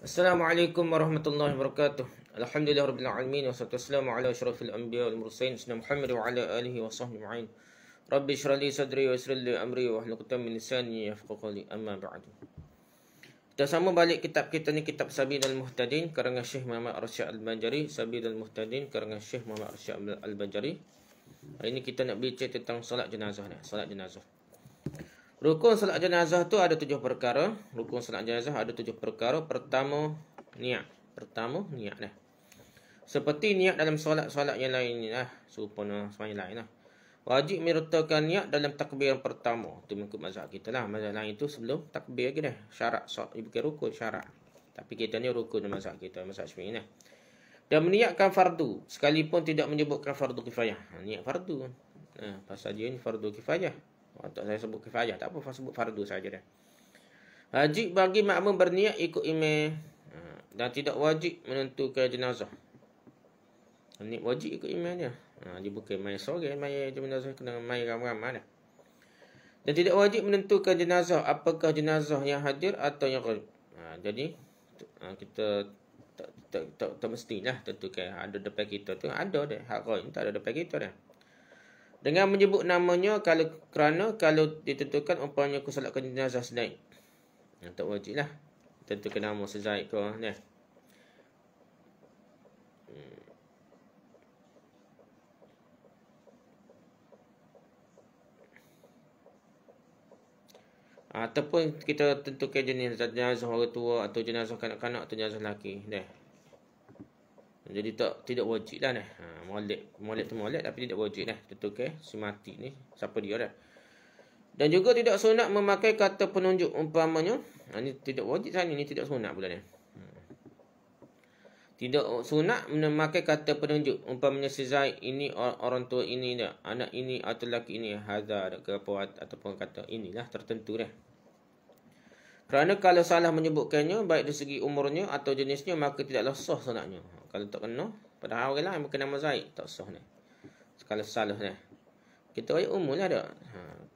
Assalamualaikum warahmatullahi wabarakatuh. Alhamdulillah rabbil alamin wassalatu wassalamu ala asyrafil anbiya wal mursalin sayyidina Muhammad wa ala alihi wa sahbihi ma'in. Rabbi shrah li sadri wa yassir li amri wa hlul 'uqdatam min lisani yafqahu qawli. Amma ba'du. Kita sama balik kitab kita ni, kitab Sabilul Muhtadin karangan Syekh Muhammad Arsyad Al-Banjari. Sabilul Muhtadin karangan Syekh Muhammad Arsyad Al-Banjari. Hari ini kita nak bincang tentang solat jenazah ni, solat jenazah. Rukun salat jenazah tu ada 7 perkara. Rukun salat jenazah ada 7 perkara. Pertama, niat. Niat dah. Seperti niat dalam solat-solat yang lain ni lah. Serupa sembahyang lain lah. Wajib menyertakan niat dalam takbir yang pertama. Itu mengikut mazhab kita lah. Mazhab lain tu sebelum takbir lagi dah. Syarat solat. Bukan rukun, syarat. Tapi kita ni rukun dalam mazhab kita. Mazhab Syafi'i lah. Dan meniatkan fardu. Sekalipun tidak menyebutkan fardu kifayah. Niat fardu. Pasal dia ni fardu kifayah. Tak saya sebut kifayah, tak apa, sebut fardu saja dah. Wajib bagi makmum berniat ikut imam, dan tidak wajib menentukan jenazah. Niat wajib ikut imam dia. Dia bukan main seorang, main jenazah kena main ramai-ramai dah. Dan tidak wajib menentukan jenazah, apakah jenazah yang hadir atau yang ghaib. Jadi kita tak mestilah tentukan ada depan kita tu, ada dah hak ghaib tak ada depan kita dah. Dengan menyebut namanya kerana kalau ditentukan umpamanya aku solatkan jenazah Zaid. Tak wajib lah. Tentukan nama Zaid ke ni. Ataupun kita tentukan jenis jenazah orang tua atau jenazah kanak-kanak atau jenazah lelaki. Jadi tidak wajib lah dah. Molek tu molek tapi tidak wajib dah. Tentukan si mati ni siapa dia dah. Dan juga tidak sunat memakai kata penunjuk umpamanya. Ini tidak wajib sana, ini tidak sunat pula ni. Tidak sunat memakai kata penunjuk umpamanya si Zaid ini orang tua ini dah, anak ini atau lelaki ini hadza ke apa ataupun kata inilah tertentu dah. Kerana kalau salah menyebutkannya baik dari segi umurnya atau jenisnya maka tidaklah sah sunatnya. Kalau tak kena pada orang lain bukan nama Zaid tak sah ni. Kalau salah ni. Kita ayat umur lah dak.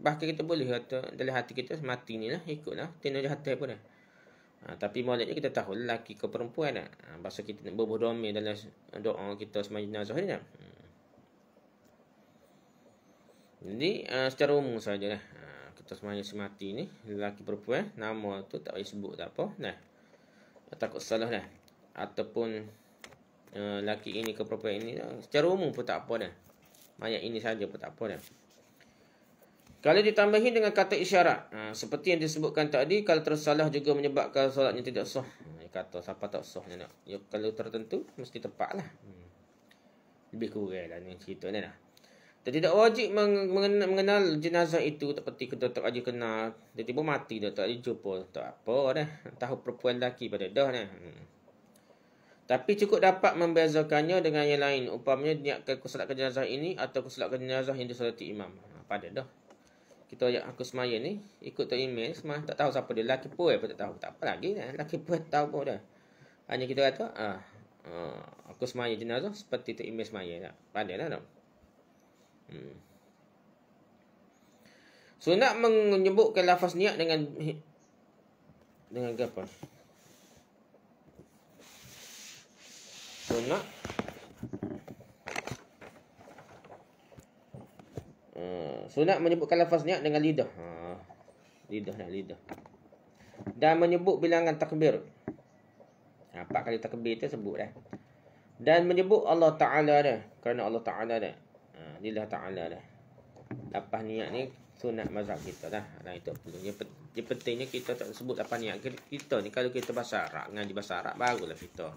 Bahkan kita boleh kata dalam hati kita mati ni lah ikutlah tino jahat pun dah. Tapi maulidnya kita tahu lelaki ke perempuan dah. Bahasa kita nak berdoa dalam doa kita sembahyang jenazah ni dah. Jadi secara umum sajalah. Kita sembahyang semati ni lelaki perempuan nama tu tak payah sebut tak apa nah. Takut salah dah. Ataupun lelaki ini ke perempuan ini secara umum pun tak apa dah. Mayat ini saja pun tak apa dah. Kalau ditambahi dengan kata isyarat, seperti yang disebutkan tadi, kalau tersalah juga menyebabkan solatnya tidak sah. Kata siapa tak sah ni nak. Ya, kalau tertentu mesti tepat lah. Lebih kurang lah ni cerita ni dah. Dan tidak wajib mengenal jenazah itu. Seperti kita tak aja kenal. Dia tiba mati dah tak jumpa. Tak apa dah. Tahu perempuan lelaki pada dah dah. Tapi cukup dapat membezakannya dengan yang lain. Umpamanya niatkan solatkan jenazah ini atau solatkan jenazah yang disolati imam. Pada dah. Kita ajak aku semaya ni ikut tak imam semua tak tahu siapa dia, lelaki pun tak tahu. Tak apa lagi dah. Lelaki pun tahu pun dah. Hanya kita kata aku semaya jenazah seperti tak imam semaya dah. Pada dah dah. Sunat menyebutkan lafaz niat dengan apa? Sunat menyebutkan lafaz niat dengan lidah. Lidah. Dan menyebut bilangan takbir. 4 kali takbir tu sebut dah. Dan menyebut Allah Ta'ala dah. Kerana Allah Ta'ala dah. Lillah Ta'ala dah. Lafaz niat ni sunat mazhab kita dah. Itu perlu. Yang pentingnya kita tak sebut lafaz niat kita ni. Kalau kita bahasa Arab, ngaji bahasa Arab, barulah kita.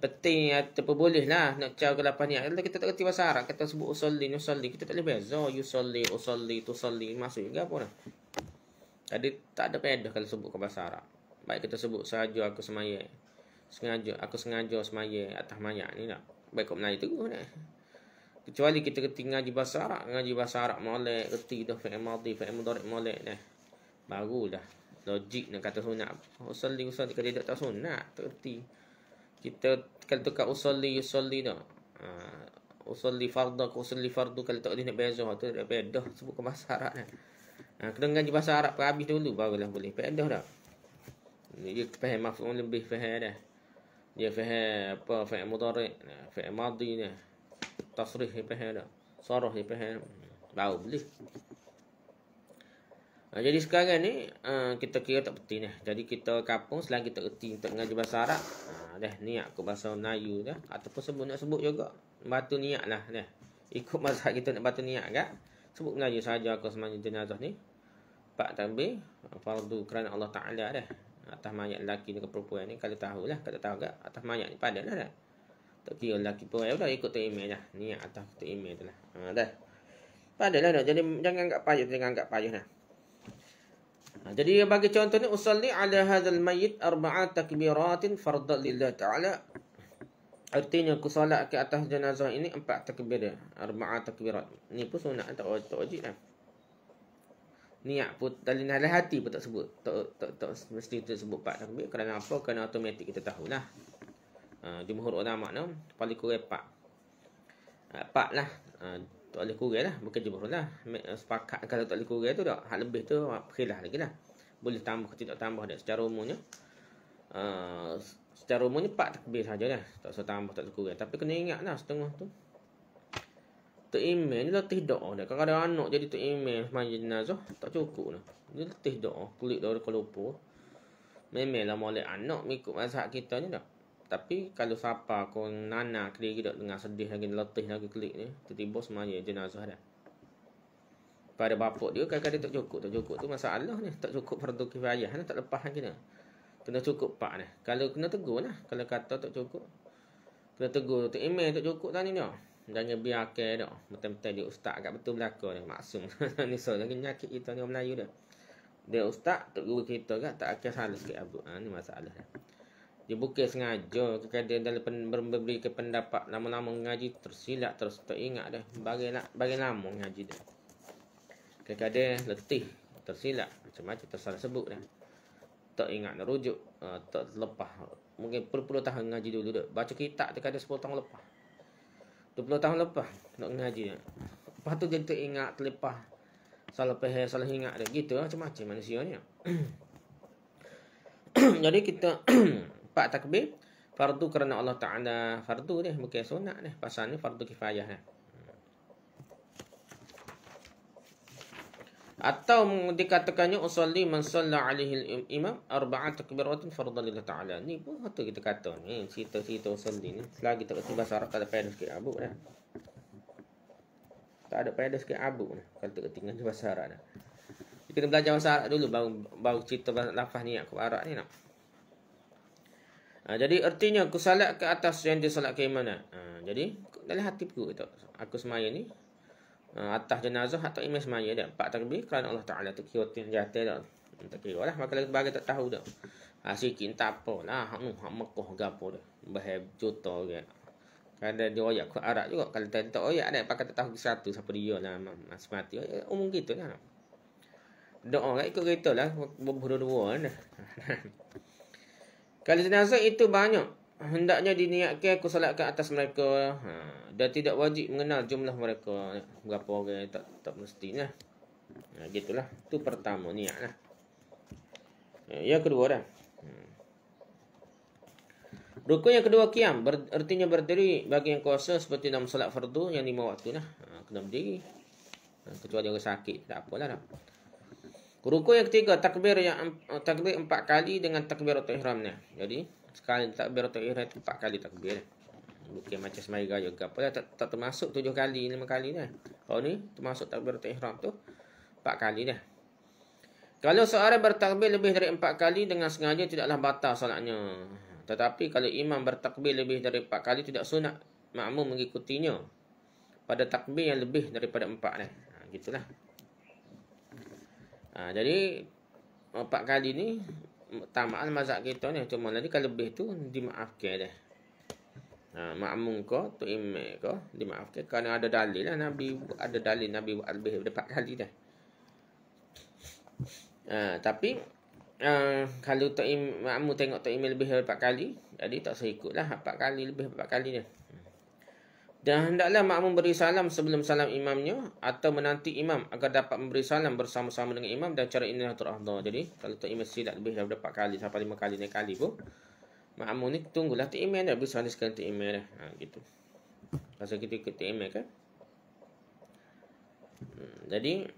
Penting ataupun boleh lah nak cara lafaz niat. Kalau kita tak kerti bahasa Arab, kita sebut usolli, nusolli, kita tak boleh beza. Yusolli, usolli, tusolli, masuk juga apa dah. Tadi tak ada faedah kalau sebut ke bahasa Arab. Baik kita sebut sahaja aku semaya. Aku sengaja semaya atas mayat ni tak. Baik kat Melayu tu dah. Kecuali kita kerti ngaji bahasa Arab molek, kerti dah fi'il madhi, fi'il mudhari' molek dah. Barulah logik nak kata sunat. Usolli kalau dia tak sunat, tak kerti. Kita kalau tukar usolli dah. Usolli fardu kalau tak boleh nak beza tu dah beda sebut ke bahasa Arab dah. Kena ngaji bahasa Arab habis dulu barulah boleh faedah dah. Dia faham maf'ul lebih faham dah. Dia faham apa fa'il mudhari', fa'il madhi ni. Tasrih dia faham dah. Sarah dia faham. Baru boleh. Jadi sekarang ni kita kira tak penting dah. Jadi kita kapung selagi kita erti untuk mengaji bahasa Arab, dah niat ke bahasa Melayu dah ataupun nak sebut juga batu niat lah dah. Ikut mazhab kita nak batu niat kan. Sebut Melayu saja ke sembahyang jenazah ni. Pak takbir fardu kerana Allah Taala dah. Atas mayat lelaki dengan perempuan ni kalau tahulah, kalau tahu tak atas mayat ni padalah dah. Tak kira lelaki pun dah ikut tu email dah. Niat atas tu email tu lah. Dah. Padalah dah. Jadi jangan anggap payah, dah. Jadi bagi contoh ni usalli ala hadzal mayyit arba'a takbiratin fardan lillah ta'ala. Artinya aku solat ke atas jenazah ini 4 takbir dia. Arba'a takbirat. Ni pun sunat tak wajib lah. Niat pun dalam hati pun tak sebut. Tak mesti tu sebut 4 takbir. Kerana apa? Kerana automatik kita tahulah. Jumhur ulama ni paling kurang 4. 4 lah. Tak boleh kurang lah. Bukan jumhur lah. Sepakat kalau tak boleh kurang tu dah. Hak lebih tu khilaf lagi lah. Boleh tambah ke tidak tambah dah. Secara umumnya 4 takbir saja dah. Tak usah tambah, tak usah kurang. Tapi kena ingat lah setengah tu. Tok email ni letih doa dah. Kalau ada anak jadi tok email sembahyang jenazah tak cukup dah. Dia letih doa. Kulit doa kalau lupa. Memanglah molek anak mengikut mazhab kita ni dah. Tapi kalau siapa kau nana klik tak dengar sedih lagi, letih lagi klik ni, tiba-tiba sembahyang jenazah dah. Pada bapak dia kadang-kadang tak cukup tu masalah ni. Tak cukup fardu kifayah ni, tak lepas lagi dah. Kena cukup pak ni. Kalau kena tegur lah. Kalau kata tak cukup, kena tegur. Tu email tak cukup tadi ni. Jangan biarkan dah. Betul-betul dia ustaz kat betul belakang ni. Maksum. Ni so lagi nyakit kita ni orang Melayu dah. Dia ustaz, tak guru kita kan tak akan salah sikit abu. Ni masalah dah. Dia bukan sengaja. Kadang dalam memberikan pendapat lama-lama mengaji tersilap terus tak ingat dah. Bagi lama mengaji dah. Kadang-kadang letih, tersilap, macam-macam tersalah sebut dah. Tak ingat nak rujuk, tak lepas. Mungkin puluh tahun ngaji dulu dah. Baca kitab tu kadang 10 tahun lepas. 20 tahun lepas nak ngaji. Lepas tu dia tak ingat, terlepas. Salah faham, salah ingat dah. Gitu macam-macam manusia ni. Jadi kita 4 takbir fardu kerana Allah Taala. Fardu ni bukan sunat ni. Pasal ni fardu kifayah ni. Atau dikatakannya usalli man shalla alaihi imam 4 takbiratin fardan lillah ta'ala. Ni pun betul kita kata ni. Cerita-cerita usalli ni. Selagi tak kerti bahasa Arab tak ada payah sikit abuk dah. Tak ada payah sikit abuk dah. Kalau tak kerti dengan bahasa Arab dah. Kita belajar bahasa Arab dulu baru cerita lafaz ni aku Arab ni nak. Jadi artinya aku salat ke atas yang dia salat ke mana. Jadi dalam hati aku kata aku semaya ni atas jenazah atau imam semaya dah 4 takbir kerana Allah Taala tu kira tin jatuh dah. Tak kira lah maka bagi tak tahu dah. Sikit tak apalah hak Mekah gapo dah. Bahaya juta ke. Kadang dia ayat ke Arab juga kalau tak ayat dah pakai tak tahu satu siapa dia lah masih mati. Umum gitu lah. Doa kan ikut kita lah berdua dah. Kalau jenazah itu banyak, hendaknya diniatkan aku salatkan atas mereka. Dan tidak wajib mengenal jumlah mereka. Berapa orang tak mestilah. Gitulah. Itu pertama niat lah. Yang kedua dah. Rukun yang kedua qiyam. Artinya berdiri bagi yang kuasa seperti dalam solat fardu yang 5 waktu lah. Kena berdiri. Kecuali orang sakit. Tak apalah dah. Rukun yang ketiga takbir 4 kali dengan takbiratul ihram ni. Jadi sekali takbiratul ihram itu 4 kali takbir. Bukan macam semai gaya ke apa tak termasuk 7 kali 5 kali dah. Kalau ni termasuk takbiratul ihram tu 4 kali dah. Kalau seorang bertakbir lebih dari 4 kali dengan sengaja tidaklah batal solatnya. Tetapi kalau imam bertakbir lebih dari 4 kali tidak sunat makmum mengikutinya pada takbir yang lebih daripada 4 dah. Gitulah. Jadi 4 kali ni tamaan mazhab kita ni cuma nanti kalau lebih tu dimaafkan dah. Makmum ko tu imam ko dimaafkan kerana ada dalil lah Nabi buat lebih daripada 4 kali dah. Tapi kalau tu makmum tengok tu imam lebih daripada 4 kali jadi tak usah ikutlah 4 kali lebih 4 kali dah. Dan hendaklah makmum beri salam sebelum salam imamnya atau menanti imam agar dapat memberi salam bersama-sama dengan imam, dan cara inilah terafdal. Jadi kalau tak imam tak lebih daripada 4 kali sampai 5 kali, 6 kali pun makmum ni tunggulah tak imam dah, beri salam sekali tak imam dah. Gitu. Pasal kita ikut tak imam kan. Jadi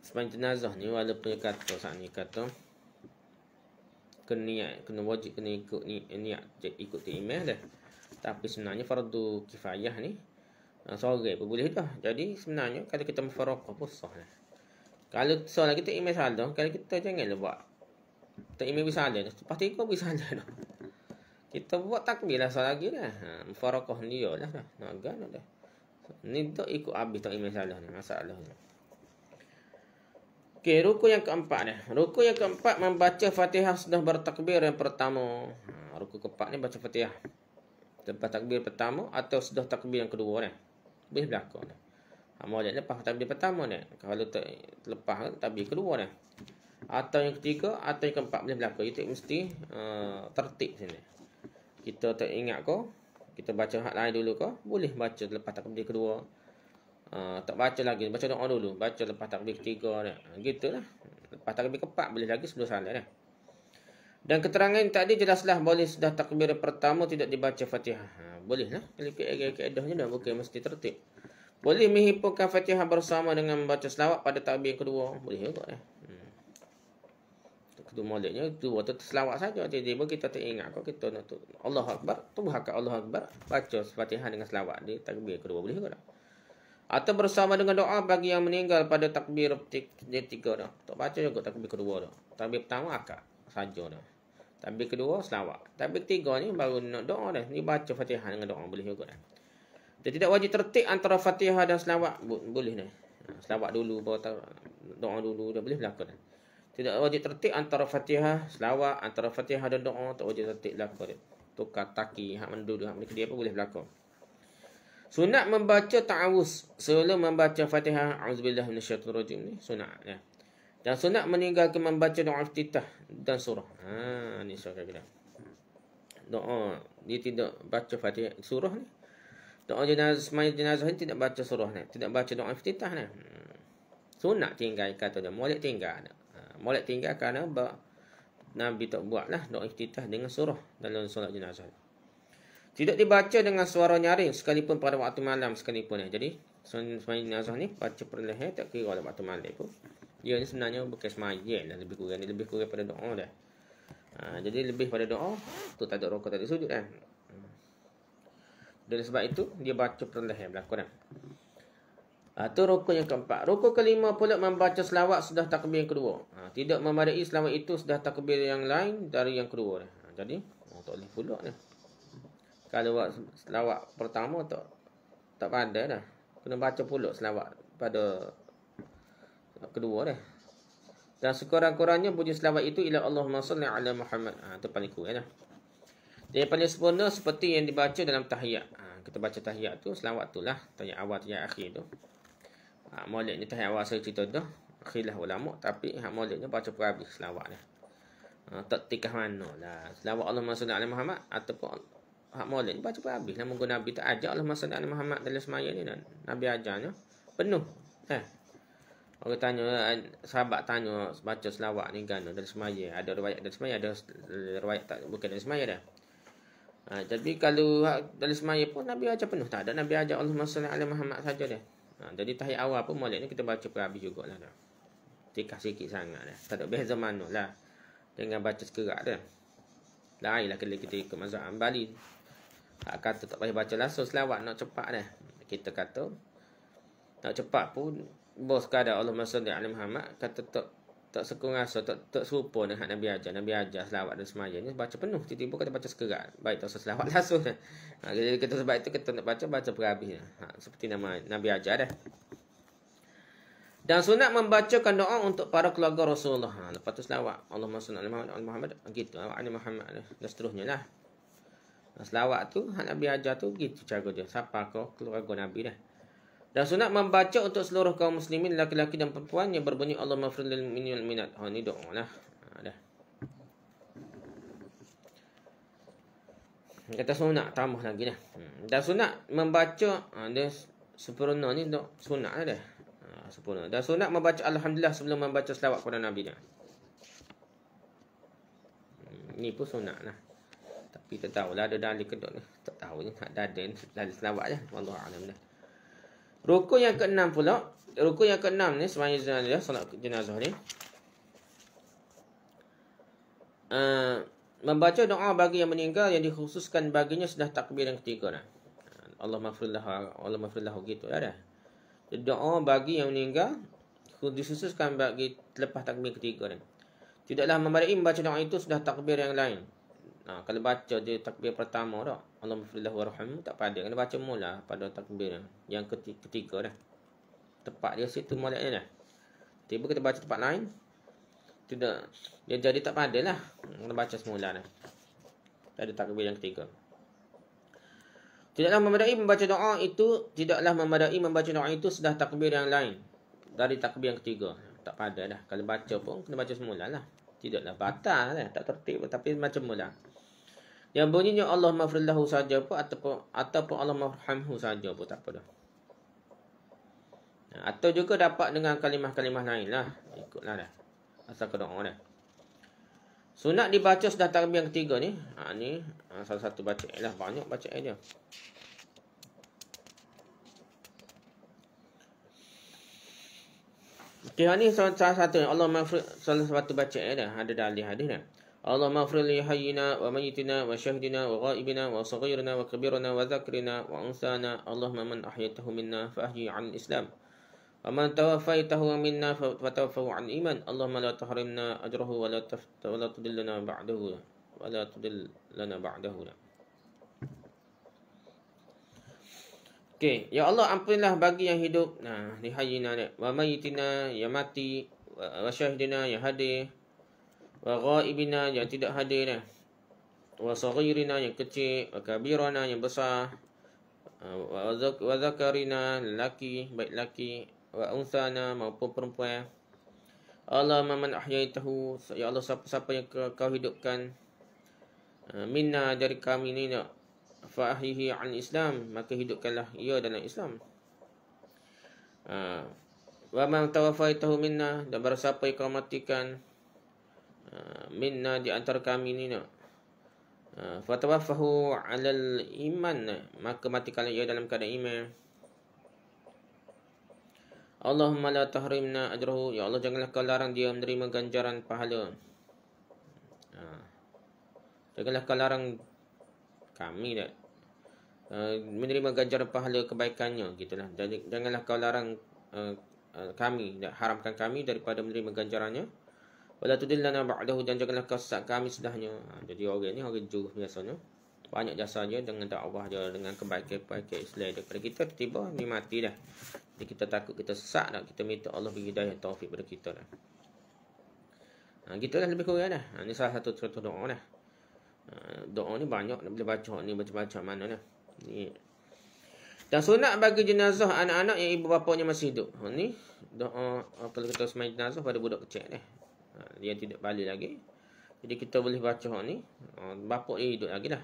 sembang jenazah ni walaupun dia kata saat ni kata kena wajib kena ikut niat ikut tak imam dah. Tapi sebenarnya fardu kifayah ni sore pun boleh dah. Jadi sebenarnya kalau kita mufaraqah pun sah lah. Kalau soal kita imam salah, kalau kita janganlah buat tak imam salah dah. Pasti kau bisa salah dah. Kita buat takbir lah soal lagi dah. Mufaraqah dia lah dah. Naga dah. Ni tak ikut habis tak imam salah ni masalah ni. Okey, rukun yang keempat dah. Rukun yang keempat membaca Fatihah sudah bertakbir yang pertama. Rukun keempat ni baca Fatihah lepas takbir pertama atau sudah takbir yang kedua ni. Boleh berlaku ni. Maulid lepas takbir pertama ni. Kalau terlepas takbir kedua ni. Atau yang ketiga atau yang keempat boleh berlaku. Itu mesti tertib sini. Kita tak ingat ko, kita baca hak lain dulu ko, boleh baca lepas takbir kedua. Tak baca lagi, baca doa dulu, baca lepas takbir ketiga ni. Gitulah. Lepas takbir keempat boleh lagi sebelum salat ni. Dan keterangan tadi jelaslah boleh sudah takbir pertama tidak dibaca Fatihah. Boleh lah. Kalau keadahnya dah bukan mesti tertib. Boleh menghimpunkan Fatihah bersama dengan membaca selawat pada takbir kedua. Boleh juga lah. Kedua maulidnya, dua tu selawat saja. Tiba-tiba kita tak ingat kau kita nak tu Allahu Akbar, tu hakat Allahu Akbar, baca Fatihah dengan selawat di takbir kedua. Boleh juga tak? Atau bersama dengan doa bagi yang meninggal pada takbir tiga dah. Tak baca juga takbir kedua dah. Takbir pertama akad saja dah. Takbir kedua selawat. Takbir ketiga ni baru nak doa dah. Ni baca Fatihah dengan doa boleh juga dah. Jadi tidak wajib tertib antara Fatihah dan selawat. Boleh dah. Selawat dulu baru doa dulu dah boleh berlaku dah. Tidak wajib tertib antara Fatihah, selawat, antara Fatihah dan doa tak wajib tertib berlaku dah. Tukar taki hak mendu hak mereka dia apa boleh berlaku. Sunat membaca ta'awuz sebelum membaca Fatihah. Auzubillahi minasyaitonirrajim ni sunat ya. Dan sunat meninggalkan membaca doa iftitah dan surah. Ni surah kita. Doa dia tidak baca Fatihah surah ni. Doa jenazah ni tidak baca surah ni, tidak baca doa iftitah ni. Sunat tinggal kata dia. Molek tinggal. Molek tinggal kerana Nabi tak buatlah doa iftitah dengan surah dalam solat jenazah. Tidak dibaca dengan suara nyaring sekalipun pada waktu malam sekalipun. Jadi sembahyang jenazah ni baca perlahan tak kira pada waktu malam pun. Dia ni sebenarnya bukan sembahyang lah, lebih kurang. Dia lebih kurang pada doa dah. Jadi lebih pada doa tu tak ada rukuk, tak ada sujud kan. Dan sebab itu dia baca perlahan berlaku dah. Itu rukun yang keempat. Rukun kelima pula membaca selawat sudah takbir yang kedua. Tidak memadai selawat itu sudah takbir yang lain dari yang kedua dah. Jadi tak boleh pula ni. Kalau buat selawat pertama tak pandai dah. Kena baca pula selawat pada kedua dah. Dan sekurang-kurangnya bunyi selawat itu ila Allahumma salli ala Muhammad. Itu paling kurang dah. Yang paling sempurna seperti yang dibaca dalam tahiyat. Kita baca tahiyat tu, selawat tu lah. Tahiyat awal, tahiyat akhir tu. Maulid ni tahiyat awal saya cerita tu. Khilaf ulama. Tapi maulid ni baca per habis selawat ni. Tak tikah mana lah. Selawat Allahumma salli ala Muhammad ataupun hak maulid ni baca per habis. Namun Nabi tak ajar Allahumma salli ala Muhammad dalam semaya ni. Nabi ajarnya penuh. Orang tanya, sahabat tanya baca selawat ni kan dalam semaya. Ada riwayat dalam semaya, ada riwayat tak bukan dalam semaya dah. Jadi kalau dalam semaya pun Nabi ajar penuh. Tak ada Nabi ajar Allahumma salli ala Muhammad saja dah. Jadi tahiyat awal pun maulid ni kita baca per habis jugalah dah. Tikah sikit sangat dah. Tak ada beza mana lah. Dengan baca sekerak dah. Lain lah kalau kita ikut mazhab Hanbali. Kata tak payah baca langsung selawat nak cepat dah. Kita kata nak cepat pun bos kadar Allahumma salli ala Muhammad kata tak sekurang rasa tak serupa dengan Nabi ajar. Nabi ajar selawat dan semaya ni baca penuh. Tiba-tiba kata baca sekerat. Baik tak usah selawat langsung. Jadi kita sebab itu kita nak baca per habis. Seperti nama Nabi ajar dah. Dan sunat membacakan doa untuk para keluarga Rasulullah. Lepas tu selawat Allahumma salli ala Muhammad gitu. Ala Muhammad dan seterusnya lah. Selawat tu Nabi ajar tu gitu cara dia. Siapa kau keluarga Nabi dah. Dan sunat membaca untuk seluruh kaum muslimin laki-laki dan perempuan yang berbunyi Allahumma ighfir lil mu'minin wal mu'minat. Ni doa lah. Dah. Kata sunat tambah lagi dah. Dan sunat membaca dia sempurna ni untuk sunat lah dah. Sempurna. Dan sunat membaca alhamdulillah sebelum membaca selawat kepada Nabi dah. Ni pun sunat lah. Tapi tak tahulah ada dalil kedok ni. Tak tahu ni ada dalil selawat je. Wallahu a'lam dah. Rukun yang ke-6 pula. Rukun yang ke-6 ni sembahyang jenazah, solat jenazah ni. Membaca doa bagi yang meninggal yang dikhususkan baginya sudah takbir yang ketiga dah. Allah maghfirlahu gitu dah. Doa bagi yang meninggal dikhususkan bagi lepas takbir ketiga dah. Tidaklah memadai membaca doa itu sudah takbir yang lain. Kalau baca dia takbir pertama dah, Allah maghfirlahu warhamhu, tak pada. Kena baca mula pada takbir yang ketiga dah. Tepat dia situ moleknya dah. Tiba kita baca tempat lain, tidak, dia jadi tak pada lah. Kena baca semula dah. Tak ada takbir yang ketiga. Tidaklah memadai membaca doa itu sudah takbir yang lain dari takbir yang ketiga. Tak pada dah. Kalau baca pun kena baca semula lah. Tidaklah batal lah, tak tertib, tapi macam mula. Yang bunyinya Allah maghfirlahu saja pun ataupun Allah marhamhu saja pun tak apa dah. Atau juga dapat dengan kalimah-kalimah lain lah. Ikutlah dah. Asal ke doa dah. Sunat dibaca sudah takbir yang ketiga ni. Ni salah satu bacaan lah. Banyak bacaan dia. Okay, ni salah satu. Allah maghfir, salah satu bacaan dah. Ada dalil hadis dah. Allah maghfir li hayyina wa mayyitina wa syahidina wa ghaibina wa saghirina wa kabirina wa zakrina wa unsana. Allahumma man ahyaytahu minna fa ahyi 'an Islam. Wa man tawaffaytahu minna fa tawaffahu 'an iman. Allahumma la tahrimna ajrahu wa la tudillana ba'dahu. Wa la tudillana ba'dahu. Okey, ya Allah ampunilah bagi yang hidup. Li hayyina wa mayyitina yang mati, wa syahidina yang hadir, wa ghaibina yang tidak hadir dah, wa saghirina yang kecil, wa kabirana yang besar, wa zakarina lelaki, baik lelaki, wa unsana maupun perempuan. Allahumma man ahyaitahu, ya Allah siapa yang kau hidupkan, minna dari kami ni nak, fa ahyihi an Islam, maka hidupkanlah ia dalam Islam. Wa man tawaffaitahu minna, dan barang siapa yang kau matikan minna di antara kami ni nak, fatawaffahu alal iman, maka matikanlah ia dalam keadaan iman. Allahumma la tahrimna ajrahu, ya Allah janganlah kau larang dia menerima ganjaran pahala. Janganlah kau larang kami dah menerima ganjaran pahala kebaikannya, gitulah. Janganlah kau larang kami, haramkan kami daripada menerima ganjarannya. Wala tudillana ba'dahu, dan janganlah kau sesat kami sedahnya. Jadi orang ni orang jujur biasanya. Banyak jasanya dengan dakwah dia, dengan kebaikan-kebaikan Islam daripada kita, tiba ni mati dah. Jadi kita takut kita sesat dah. Kita minta Allah bagi hidayah taufik pada kita dah. Gitulah lebih kurang dah. Ni salah satu contoh doa dah. Doa ni banyak, nak boleh baca ni macam-macam mana dah. Ni. Dan sunat bagi jenazah anak-anak yang ibu bapanya masih hidup. Ni doa kalau kita sembahyang jenazah pada budak kecil dah. Dia tidak balik lagi. Jadi kita boleh baca ni. Bapa dia hidup lagi dah.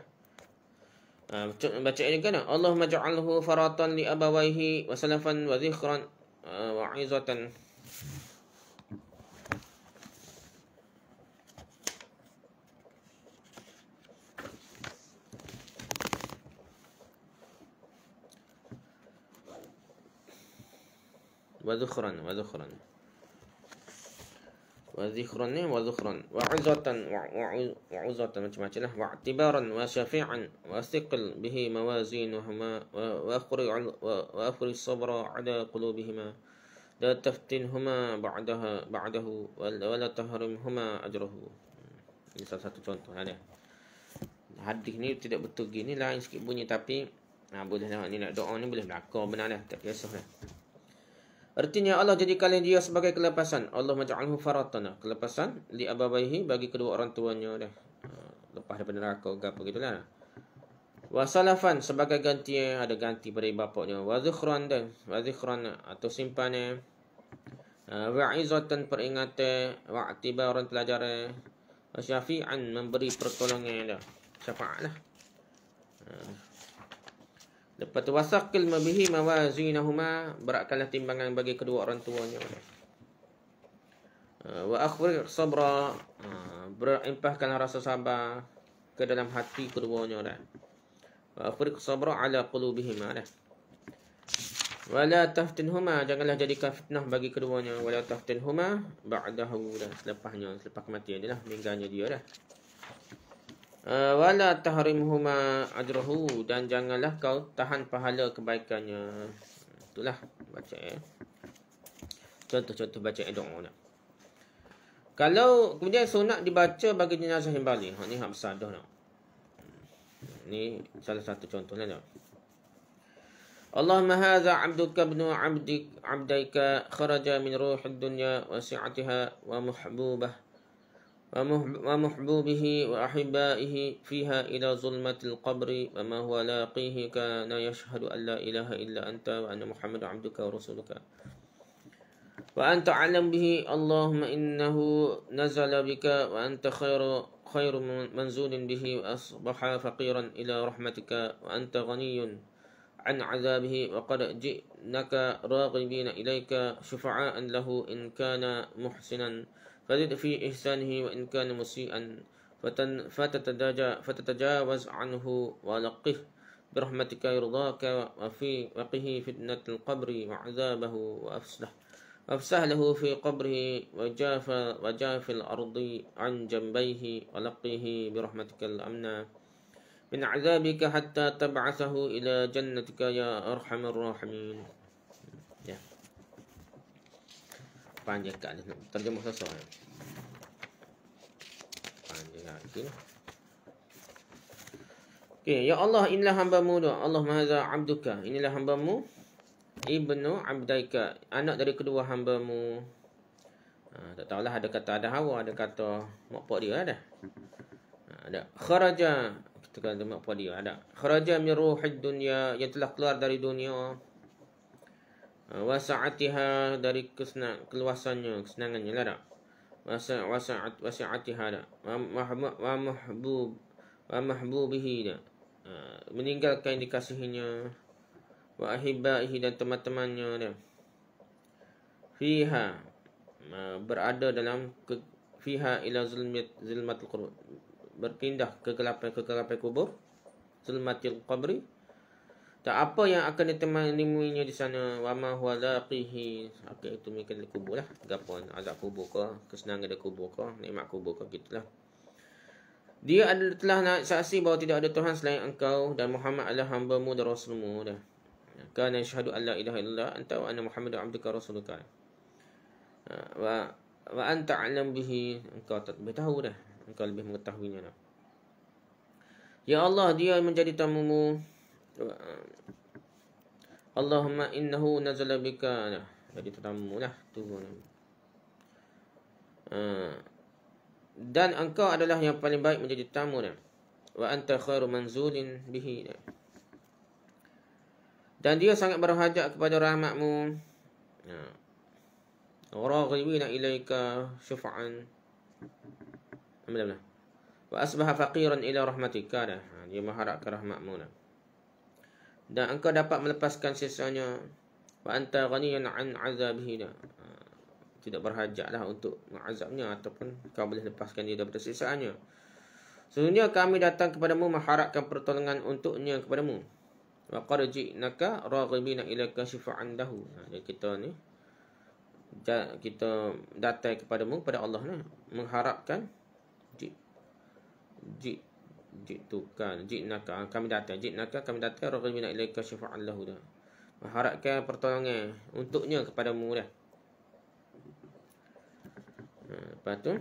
Baca ini kan. Allahumma ja'alhu faratan li abawaihi wa salafan wa zikhran wa 'izatan. Wa zikhran macam-macam lah. Wa i'tibaran wa syafi'an wa thiql bihi mawazinuhuma wa akhri sabra ala qulubihima la taftinhuma ba'dahu wa la tahrimhuma ajrahu. Ini salah satu contoh ada. Hadis ni tidak betul gini, lain sikit bunyi, tapi boleh lah. Ni nak doa ni boleh berlaku benar dah, tak kisah dah. Artinya Allah jadikanlah dia sebagai kelepasan. Allah maj'alhu faratana, kelepasan li abawaihi, bagi kedua orang tuanya dah. Lepas daripada neraka ke apa gitulah. Wa salafan, sebagai ganti, ada ganti pada bapaknya. Wa zikhran atau simpanan. Wa 'izatan, peringatan. Wa i'tibaran, pelajaran. Wa syafi'an, memberi pertolongan dah. Syafaat lah. Lepas tu wasaqil mabihi mawazinahuma, beratkanlah timbangan bagi kedua orang tuanya. Wa akhfir sabra, berimpahkanlah rasa sabar ke dalam hati keduanya dah. Wa akhfir sabra ala qulubihima dah. Wala taftinhuma, janganlah jadikan fitnah bagi keduanya. Wala taftinhuma ba'dahu, dah selepasnya, selepas kematian dia lah, meninggalnya dia dah. Wala tahrimhuma ajrahu, dan janganlah kau tahan pahala kebaikannya. Itulah baca contoh-contoh baca doa nak. Kalau kemudian sunat dibaca bagi jenazah yang balik, ni hak besar dah nak. Ni salah satu contohnya nak. Allahumma hadza 'abduka ibnu 'abdika kharaja min ruhid dunya wa si'atiha wa محبوبه وأحبائه فيها إلى ظلمة القبر وما هو لاقيه كان يشهد أن لا إله إلا أنت وأن محمد عبدك ورسولك وأنت أعلم به اللهم إنه نزل بك وأنت خير منزول به وأصبح فقيرا إلى رحمتك وأنت غني عن عذابه وقد جئناك راغبين إليك شفعاء له إن كان محسنا فزد في إحسانه وإن كان مسيئا فتتجاوز عنه ولقه برحمتك يرضاك وقه فتنة القبر وعذابه وأفسح له في قبره وجاف الأرض عن جنبيه ولقه برحمتك الأمن من عذابك حتى تبعثه إلى جنتك يا أرحم الراحمين. Panjang kat ni terjemah sesuai. Panjang lagi. Okey, ya Allah, inilah hamba-Mu doa. Allahumma hadza 'abduka, inilah hamba-Mu, ibnu 'abdaika, anak dari kedua hamba-Mu. Tak tahulah, ada kata ada hawa, ada kata mak pak dia ada. Ada kharaja, kita kata mak pak dia ada. Kharaja min ruhid dunya, yang telah keluar dari dunia. Wasa'atiha, dari keluasannya, kesenangannya lah tak. Wasa'atiha tak. Wa mahbubihi tak. Meninggalkan yang dikasihinya. Wa ahibaihi, dan teman-temannya tak. Fiha, berada dalam fiha ila zulmatil qubur, berpindah ke kegelapan kubur. Zulmatil qabri, tak apa yang akan ditemuinya di sana. Wa ma huwa laqihi, apa itu mereka di kubur lah. Gapuan azab kubur ke, kesenangan di kubur ke, nikmat kubur ke, gitulah. Dia telah nak saksi bahawa tidak ada Tuhan selain Engkau, dan Muhammad adalah hamba-Mu dan Rasul-Mu dah. Kana yashhadu an la ilaha illallah anta wa anna Muhammadan abduka rasuluka. Wa anta a'lam bihi, engkau tak lebih tahu dah, engkau lebih mengetahuinya dah. Ya Allah, dia menjadi tamu-Mu. Allahumma innahu nazala bika, jadi tetamu lah tu. Dan engkau adalah yang paling baik menjadi tamu dah. Wa anta khairu manzulin bihi, dan dia sangat berhajat kepada rahmat-Mu. Raghibina ilaika syufa'an. Wa asbaha faqiran ila rahmatika, dia mengharapkan rahmat-Mu dah. Dan engkau dapat melepaskan sisanya. Wa anta ghaniyan an azabihi, tidak berhajatlah untuk mengazabnya, ataupun kau boleh lepaskan dia daripada sisaannya. Sesungguhnya kami datang kepadamu mengharapkan pertolongan untuknya kepadamu. Wa qad ji'naka raghibina ilaika syifa'an lahu. Jadi kita datang kepadamu, kepada Allah ni, mengharapkan kami datang raghibina ilaika syifa'an lahu, mengharapkan pertolongan untuknya kepadamu dah. Lepas tu,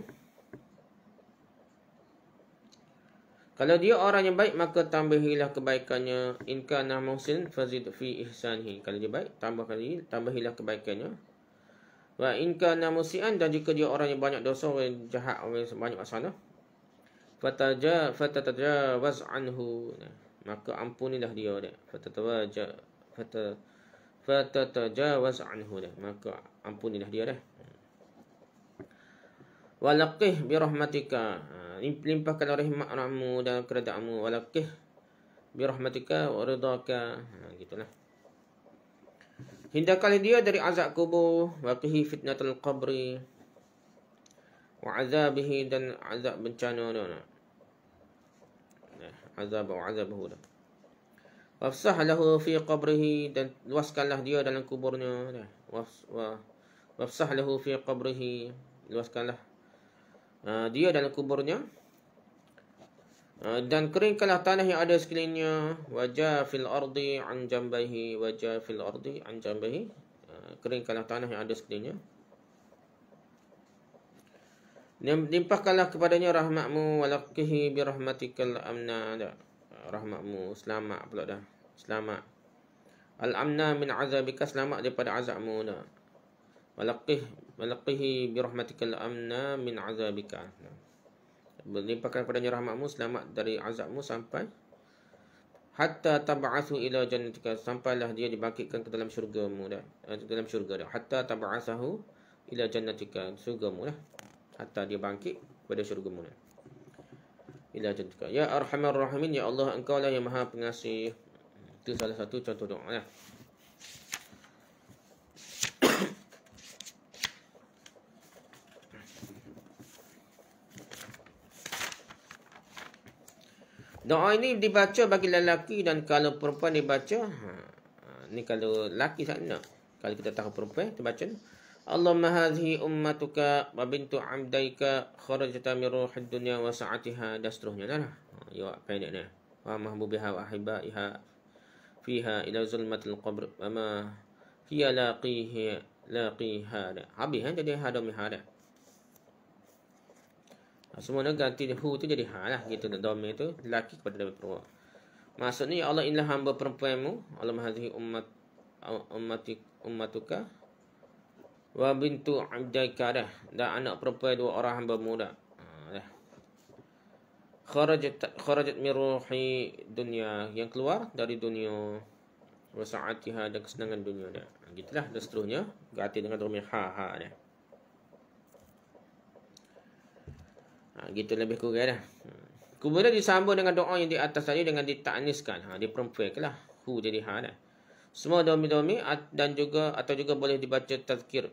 kalau dia orang yang baik, maka tambahilah kebaikannya. In kana muhsin fazid fi ihsanihi, kalau dia baik, tambahilah kebaikannya. Wa in kana musian, dan jika dia orang yang banyak dosa, orang jahat, orang yang banyak masalah, fatatajawaz anhu, maka ampunilah dia dah. Fatatajawaz anhu dah, maka ampunilah dia dah. Walaqih bi rahmatika, limpahkan rahmat-Mu dan keredaanmu. Walaqih, birahmatika wa ridaka. Gitulah. Hindarkanlah dia dari azab kubur, wa qihi fitnatul qabri, wa azabihi, dan azab bencana dia. Azab wa azabuhu. Wafsah lahu fi qabrihi, dan luaskanlah dia dalam kuburnya. Wafsah lahu fi qabrihi, luaskanlah dia dalam kuburnya. Dan keringkanlah tanah yang ada sekelilingnya. Wajah fil ardi an jambahi, wajah fil ardi an jambahi, keringkanlah tanah yang ada sekelilingnya. Limpahkanlah kepadanya rahmatmu, walaqihi birahmatikal amna, rahmatmu, selamat pula dah, selamat. Al-amna min azabika, selamat daripada azabmu dah. Walaqihi birahmatikal amna min azabika. Limpahkan kepadanya rahmatmu, selamat dari azabmu, sampai hatta tab'athu ila jannatika, sampailah dia dibangkitkan ke dalam syurgamu dah, dalam syurga dah. Hatta tab'athahu ila jannatika, syurgamu dah, hatta dia bangkit pada syurgamu dah, ila jannatika. Ya arhamar rahimin, ya Allah, engkau lah yang maha pengasih. Itu salah satu contoh doa lah. Doa ini dibaca bagi lelaki, dan kalau perempuan dibaca, ni kalau lelaki sana. Kalau kita tahu perempuan, kita baca ni. Allahumma hadhihi ummatuka wa bintu abdaika kharajta min ruhid dunya wa sa'atiha, dan seterusnya dah. Ya, pendek ni. Wa mahbubiha wa ahibaiha fiha ila zulmatil qabr wa ma hiya laqiha. Habis jadi hada mihada. Semua nak ganti hu tu jadi ha lah, gitu. Dhamma tu lelaki kepada perempuan. Maksudnya, ya Allah, inilah hamba perempuanmu. Allah mahadhi ummatuka wa bintu abdaika dah, dan anak perempuan dua orang hamba muda dah. Kharajat min ruhi dunia, yang keluar dari dunia, wa sa'atiha, dan kesenangan dunia dah. Gitulah, dan seterusnya ganti dengan dhamma ha dah. Gitu lebih kurang dah. Kemudian disambung dengan doa yang di atas tadi dengan dita'niskan. Dia perempuan ke lah. Hu jadi ha dah. Semua domi-domi, dan juga atau juga boleh dibaca tazkir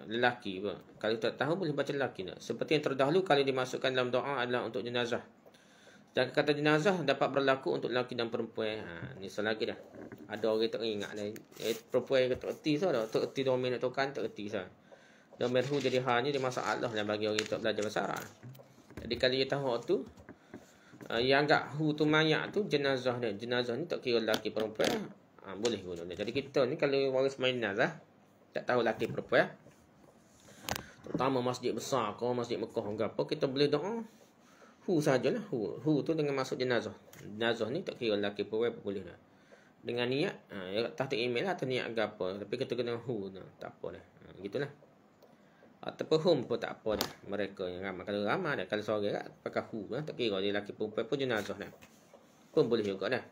lelaki pun. Kalau tak tahu, boleh baca lelaki dah. Seperti yang terdahulu, kalau dimasukkan dalam doa adalah untuk jenazah. Dan kata jenazah dapat berlaku untuk lelaki dan perempuan. Ni salah lagi dah. Ada orang tak ingat dah. Perempuan yang tak erti sah dah. Tak erti domi nak tukar, tak erti sah. Dhamma hu jadi ha ni dia masalah lah bagi orang tak belajar bahasa Arab. Jadi kalau dia tahu tu, yang anggap hu tu mayat tu jenazah dia. Jenazah ni tak kira lelaki perempuan, boleh guna dia. Jadi kita ni kalau orang semain jenazah, tak tahu lelaki perempuan, terutama masjid besar, kau masjid Mekah ke apa, kita boleh doa hu sajalah. Hu tu dengan masuk jenazah. Jenazah ni tak kira lelaki perempuan, boleh dah. Dengan niat, tak email lah atau niat ke apa, tapi kita kena hu tu, tak apa dah. Gitulah. Ataupun hum pun tak apa dah. Mereka yang ramai. Kalau ramai dah, kalau seorang kat pakai hu lah, tak kira dia lelaki perempuan pun jenazah dah, pun boleh juga dah.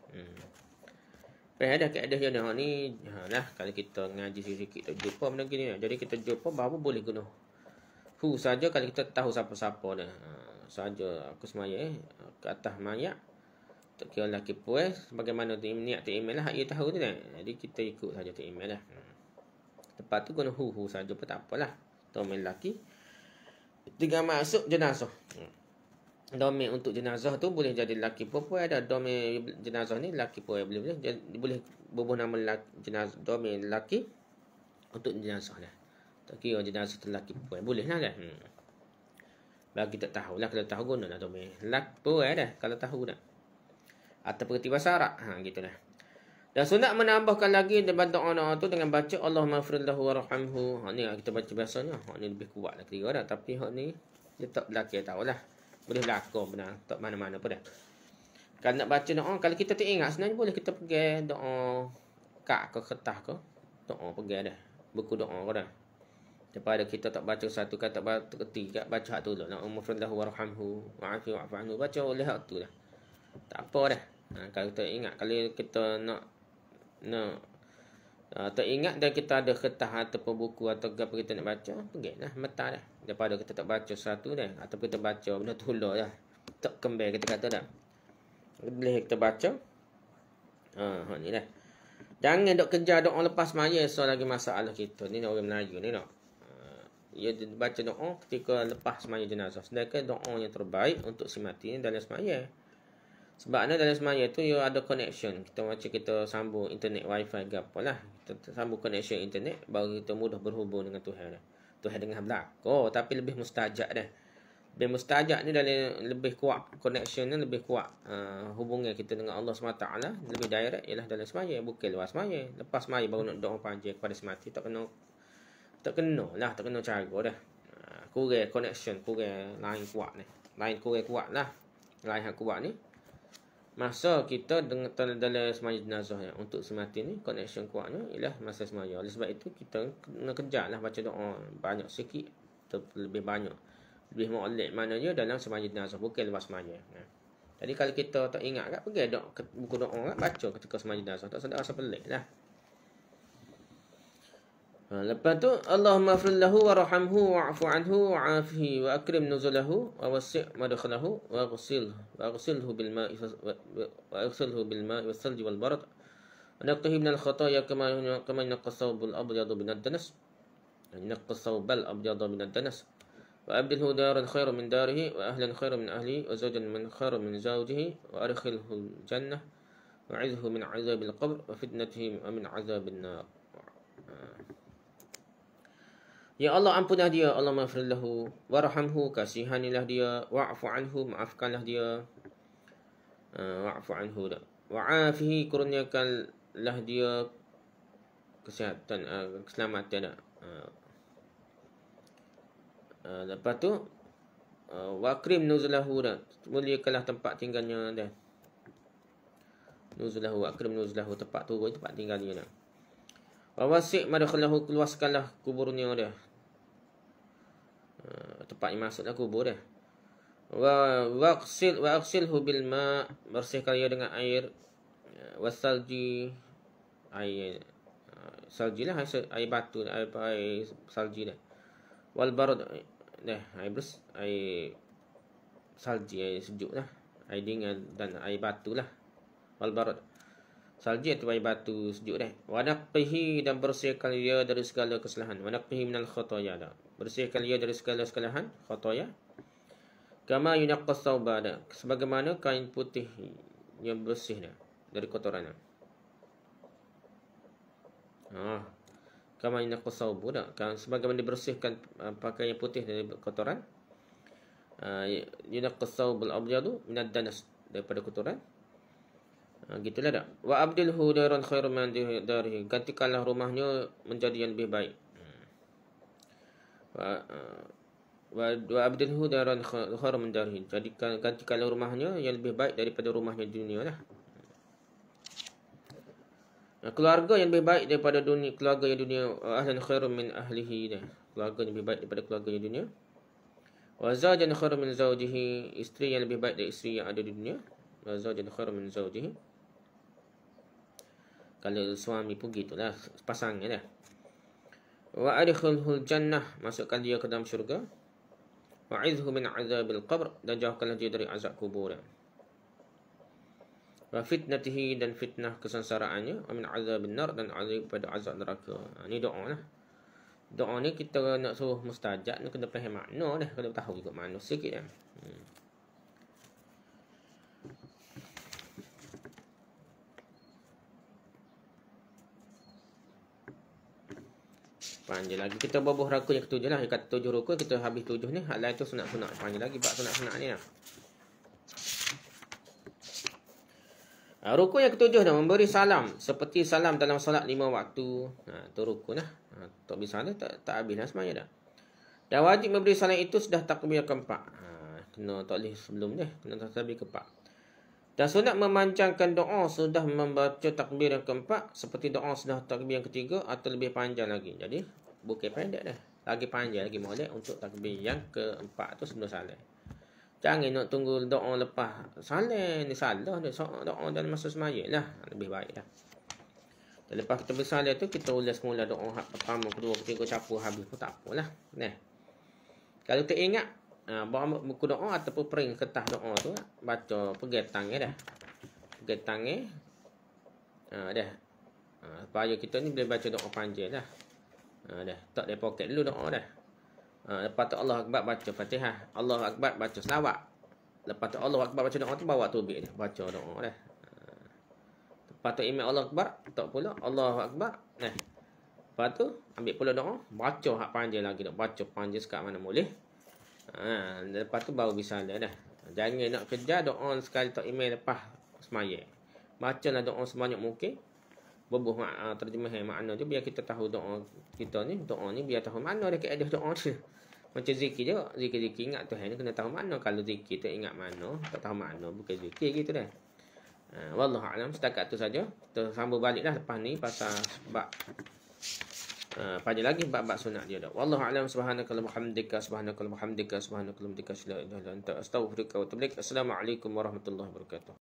Ada keadaan yang ni lah. Kalau kita ngaji sikit tak jumpa benda gini, jadi kita jumpa baru boleh guna hu saja. Kalau kita tahu siapa-siapa dah saja aku semaya ke atas mayat, tak kira lelaki perempuan, bagaimana niat tu email lah, ia tahu tu dah. Jadi kita ikut saja tu email lah. Lepas tu guna hu saja pun tak apalah. Domain lelaki dengan masuk jenazah. Domain untuk jenazah tu boleh jadi lelaki perempuan. Ada domain jenazah ni lelaki perempuan boleh bubuh nama jenazah, domain lelaki untuk jenazah dah. Tak kira jenazah tu lelaki perempuan, boleh lah kan. Bagi tak tahu lah, kalau tahu guna lah domain lelaki perempuan dah, kalau tahu dah. Atau pengerti bahasa Arab, gitu dah. Dan sunat menambahkan lagi dalam doa-doa tu dengan baca Allahumma ighfir lahu warhamhu. Ni kita baca biasanya. Ni lebih kuat lah kira dah. Tapi ni dia tak belakang tahulah. Boleh berlaku benar. Tak mana-mana pun dah. Kalau nak baca doa, kalau kita tak ingat, sebenarnya boleh kita pergi doa kak ke kertas ke. Doa pergi dah. Buku doa ke dah. Daripada kita tak baca satu kata, ketiga baca hak tu dulu. Allahumma ighfir lahu warhamhu wa'afi wa'fu anhu. Baca oleh hak tu dah. Tak apa dah. Kalau kita ingat, kalau kita nak teringat dan kita ada kertas ataupun buku atau apa kita nak baca, pergilah mata dah. Daripada kita tak baca satu dah, atau kita baca benda tu lah dah, tak kembali kita kata dah. Boleh kita baca. Ni dah. Jangan dok kejar doa lepas semaya, so lagi masalah kita. Ni orang Melayu ni nak. Ia baca doa ketika lepas semaya jenazah. Sedangkan doa yang terbaik untuk si mati ni dalam semaya. Sebabnya dalam semaya tu ia ada connection. Kita macam kita sambung internet wifi ke apalah. Kita sambung connection internet baru kita mudah berhubung dengan Tuhan dah. Tuhan dengan belakang. Tapi lebih mustajab dah. Lebih mustajab ni dalam lebih kuat connection ni, lebih kuat hubungan kita dengan Allah SWT lebih direct ialah dalam semaya, bukan luar semaya. Lepas semaya baru nak doa panjang kepada si mati, tak kena cara dah. Kurang connection, kurang lain kuat ni. Lain kurang kuat lah. Lain yang kuat ni. Masa kita dengan dalam semaya jenazah ya, untuk si mati ni connection kuatnya ialah masa semaya. Oleh sebab itu kita kena kejarlah baca doa banyak sikit, lebih banyak. Lebih molek maknanya dalam semaya jenazah, bukan lepas semaya. Jadi kalau kita tak ingat kat, pergi buku doa kat, baca ketika semaya jenazah, tak sedar rasa pelik lah. Lepas tu Allahumma ighfir lahu warhamhu wa'fu anhu wa'afihi wa akrim nuzulahu wa wasi' madkhalahu wa ghsilhu bil ma'i was-salji wal barad wa naqqihi min al-khataaya kama yanqqa thawbul abyadu min ad-danas. Yanqqa thawbal abyadu min ad-danas. وأبدله دارا خيرا من داره وأهلا خيرا من أهله وزوجا من خيرا من زوجه وأدخله الجنة وأعذه من عذاب القبر وفتنته ومن عذاب النار. Ya Allah, ampunilah dia, Allah maghfir lahu warhamhu, kasihanilah dia, wa'fu anhu, maafkanlah dia, wa'fu anhu dah, wa'afihi, kurniakanlah dia kesihatan, keselamatan dah. Lepas tu wakrim nuzulahu dah, muliakanlah tempat tinggalnya dah. Nuzulahu, wakrim nuzulahu, tempat turun, tempat tinggalnya dah. Wa wasi' madkhalahu, keluaskanlah kuburnya dah. Tempat yang masuklah kubur dah. Wa aqsilhu bil ma', bersihkan dia dengan air, wasalji, air salji lah, air batu, air salji dah. Wal barad, dah, air salji, air sejuk lah, air dingin dan air batu lah. Wal barad, salji atau air batu sejuk dah. Wa naqqihi, dan bersihkan dia dari segala kesalahan. Wa naqqihi minal khataaya dah, bersihkan dia dari segala kesalahan, khataaya. Kama yunaqqa thawba dah, sebagaimana kain putih yang bersih dah dari kotoran dah. Kama yunaqqa thawbu dah, sebagaimana dibersihkan pakaian putih dari kotoran. Yunaqqa thawbul abyadu minad danas, daripada kotoran. Gitulah dah. Wa abdilhu daran khairan min darihi, gantikanlah rumahnya menjadi yang lebih baik. Wa abdilhu daran khairan min darihi, gantikanlah rumahnya yang lebih baik daripada rumahnya di dunia lah. Keluarga yang lebih baik daripada dunia, keluarga yang dunia. Ahlan khairan min ahlihi dah, keluarga yang lebih baik daripada keluarga yang dunia. Wa zawjan khairan min zawjihi, isteri yang lebih baik dari isteri yang ada di dunia. Wa zawjan khairan min zawjihi, kalau suami pun gitulah, pasangan dah. Wa adkhilhul jannah, masukkan dia ke dalam syurga. Wa izhu min azabil qabr, dan jauhkanlah dia dari azab kubur. Wa fitnatihi, dan fitnah kesengsaraannya. Wa min azabin nar, dan pada azab neraka. Ni doa lah. Doa ni kita nak suruh mustajab ni kena faham makna dah, kena tahu juga makna sikit dah. Panjang lagi kita bubuh rukun yang ketujuh lah. Kata 7 rukun, kita habis 7 ni. Hal lain tu sunat-sunat. Panjang lagi bab sunat-sunat ni lah. Rukun yang ketujuh dah, memberi salam seperti salam dalam solat 5 waktu. Tu rukun lah. Tak bisa salam, tak habis lah semuanya dah. Dan wajib memberi salam itu sudah takbir keempat. Kena tak boleh sebelum ni, kena takbir keempat. Dan sunat memanjangkan doa sudah membaca takbir yang keempat, seperti doa sudah takbir yang ketiga atau lebih panjang lagi. Jadi bukan pendek dah, lagi panjang lagi molek untuk takbir yang keempat tu sebelum salam. Jangan nak tunggu doa lepas salam, ni salah dia. Doa dalam masa semaya lah, lebih baik dah. Dan lepas kita bersalam tu, kita ulas semula doa pertama, kedua, ketiga, capur habis pun tak apalah. Nah, kalau tak ingat, bawa buku doa ataupun print kertas doa tu, baca pegang tangan dah. ke tangan. Dah. Supaya kita ni boleh baca doa panjang dah. Dah. Tak ada poket dulu doa dah. Lepas tu Allah Akbar baca Fatihah. Allah Akbar baca selawat. Lepas tu Allah Akbar baca doa tu bawa tubik dia. Baca doa dah. Lepas tu imam Allah Akbar. Tak pula Allah Akbar. Nah. Lepas tu ambil pula doa. Baca hak panjang lagi dah. Baca panjang sekat mana boleh. Lepas tu baru bisa dah. Jangan nak kejar doa sekali tak imam lepas semaya. Bacalah doa sebanyak mungkin. Berbuh terjemahan makna tu biar kita tahu doa kita ni. Doa ni biar tahu mana dia keadaan doa tu. Macam zikir je. Zikir-zikir ingat Tuhan ni kena tahu mana. Kalau zikir tu ingat mana. Tak tahu mana. Bukan zikir gitu dah. Wallahualam. Setakat tu saja. Kita sambung balik dah lepas ni. Pasal bab. Panjang lagi bab-bab sunat dia dah. Wallahualam. Subhanakallahumma hamdika. Subhanakallahumma hamdika. Subhanakallahumma hamdika. Astaghfiruka wa atubu ilaik. Assalamualaikum warahmatullahi wabarakatuh.